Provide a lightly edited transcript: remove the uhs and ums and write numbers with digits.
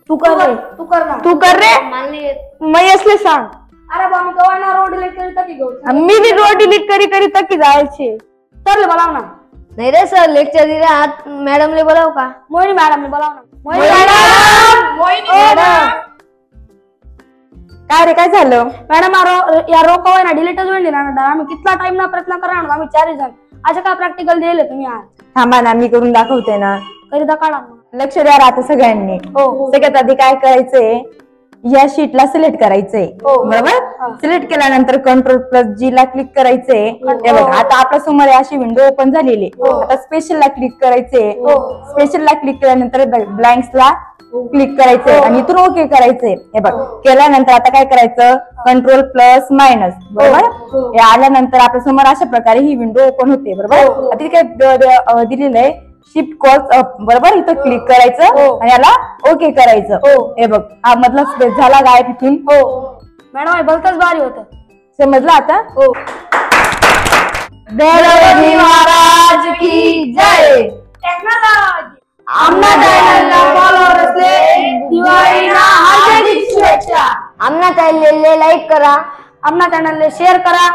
तू कर रे, तू कर ना, तू कर रे, मैं असले सांग. अरे बा मी गवाना रोड डिलीट करी तकी गो मी भी रोड डिलीट करी करी तकी जायचे. तर बोलाव ना. नाही रे सर लेक्चर दिले आज मॅडमले बोलाव का? मोहिनी मॅडमने बोलाव ना. मोहिनी मॅडम, मॅडम काय रे काय झालं? मॅडम या रोका ना डिलीटच वेळ दिला ना. आम्ही कितना टाइम ना प्रयत्न करा ना आम्ही 4 जण. आज काय प्रॅक्टिकल दिले तुम्ही आज? थांबा ना मी करून दाखवते ना. करीदा काढा. लक्ष द्या आता सगळ्यांनी. सगळ्यात आधी काय करायचंय, या शीटला सिलेक्ट करायचंय. बरोबर, सिलेक्ट केल्यानंतर Ctrl+G ला क्लिक करायचंय. हे बघा आता आपल्या समोर अशी विंडो ओपन झालेली. आता स्पेशल ला क्लिक करायचंय. स्पेशल ला क्लिक केल्यानंतर ब्लँक्स ला क्लिक करायचंय आणि इथून ओके करायचंय. हे बघ केल्यानंतर आता काय करायचं, Ctrl+- बरोबर. हे आल्यानंतर आपल्या समोर अशा प्रकारे ही विंडो ओपन होते. बरोबर, आता काय दिलेलं आहे शिफ्ट कॉल्स अप. बरोबर, इथं क्लिक करायचं आणि याला ओके करायचं. हे बघ हा मधला स्पेस झाला गायब इथून. मॅडम हे भलतच भारी होतं. समजलं आता? दयानंद महाराज की जय. टेक्नॉलॉजी आमना चॅनलला फॉलोअर असले दिवाळीला हार्दिक शुभेच्छा. आमना चॅनलला लाईक करा, आमना चॅनलला शेअर करा.